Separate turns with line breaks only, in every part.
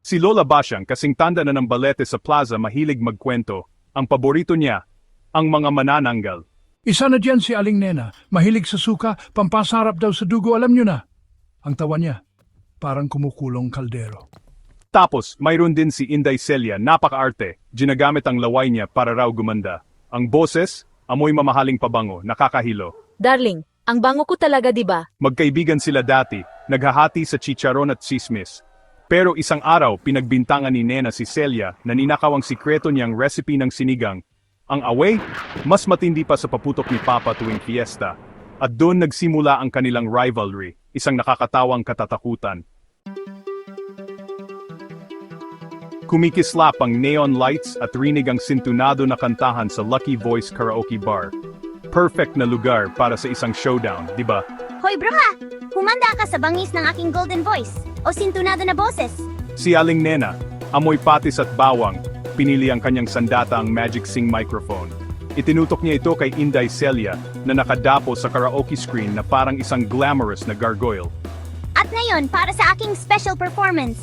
Si Lola Basyang kasing tanda na ng balete sa plaza mahilig magkwento. Ang paborito niya, ang mga manananggal.
Isa na dyan si Aling Nena, mahilig sa suka, pampasarap daw sa dugo, alam nyo na. Ang tawa niya, parang kumukulong kaldero.
Tapos, mayroon din si Inday Celia, napaka-arte, ginagamit ang laway niya para raw gumanda. Ang boses, amoy mamahaling pabango, nakakahilo.
Darling, ang bango ko talaga, di ba?
Magkaibigan sila dati, naghahati sa chicharon at sismis. Pero isang araw, pinagbintangan ni Nena si Celia na ninakaw ang sikreto niyang recipe ng sinigang. Ang away, mas matindi pa sa paputok ni Papa tuwing fiesta. At doon nagsimula ang kanilang rivalry, isang nakakatawang katatakutan. Kumikislap ang neon lights at rinig ang sintunado na kantahan sa Lucky Voice Karaoke Bar. Perfect na lugar para sa isang showdown, di ba?
Hoy bro ha! Humanda ka sa bangis ng aking golden voice o sintunado na boses.
Si Aling Nena, amoy patis at bawang, pinili ang kanyang sandata ang Magic Sing microphone. Itinutok niya ito kay Inday Celia na nakadapo sa karaoke screen na parang isang glamorous na gargoyle.
At ngayon, para sa aking special performance.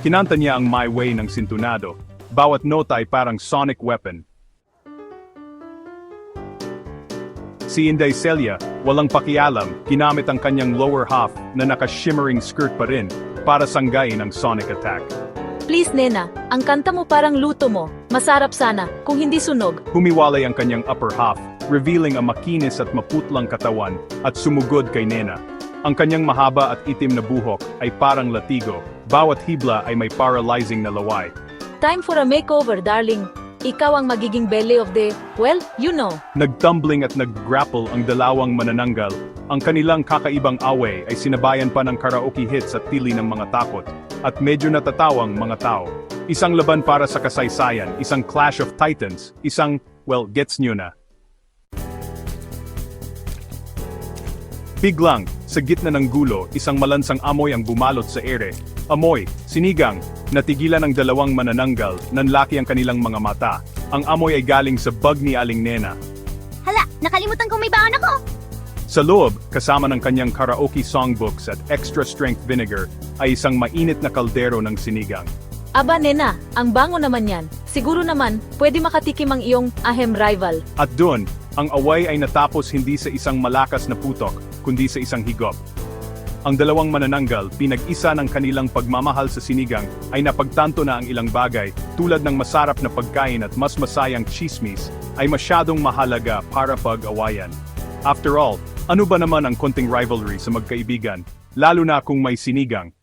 Kinanta niya ang My Way ng sintunado. Bawat nota ay parang sonic weapon. Si Inday Celia, walang pakialam, ginamit ang kanyang lower half na naka-shimmering skirt pa rin para sanggain ang sonic attack.
Please, Nena, ang kanta mo parang luto mo. Masarap sana, kung hindi sunog.
Humiwalay ang kanyang upper half, revealing ang makinis at maputlang katawan, at sumugod kay Nena. Ang kanyang mahaba at itim na buhok ay parang latigo, bawat hibla ay may paralyzing na laway.
Time for a makeover, darling. Ikaw ang magiging belly of the, well, you know.
Nagtumbling at naggrapple ang dalawang manananggal. Ang kanilang kakaibang away ay sinabayan pa ng karaoke hits at tili ng mga takot. At medyo natatawang mga tao. Isang laban para sa kasaysayan, isang clash of titans, isang, well, gets nyo na. Biglang, sa gitna ng gulo, isang malansang amoy ang bumalot sa ere. Amoy, sinigang, natigilan ng dalawang manananggal, nanlaki ang kanilang mga mata. Ang amoy ay galing sa bag ni Aling Nena.
Hala, nakalimutan kong may baon ako!
Sa loob, kasama ng kanyang karaoke songbooks at extra strength vinegar, ay isang mainit na kaldero ng sinigang.
Aba, Nena, ang bango naman yan. Siguro naman, pwede makatikim ang iyong ahem rival.
At doon, ang away ay natapos hindi sa isang malakas na putok, kundi sa isang higop. Ang dalawang manananggal, pinag-isa ng kanilang pagmamahal sa sinigang, ay napagtanto na ang ilang bagay, tulad ng masarap na pagkain at mas masayang chismis, ay masyadong mahalaga para pag-awayan. After all, ano ba naman ang konting rivalry sa magkaibigan, lalo na kung may sinigang?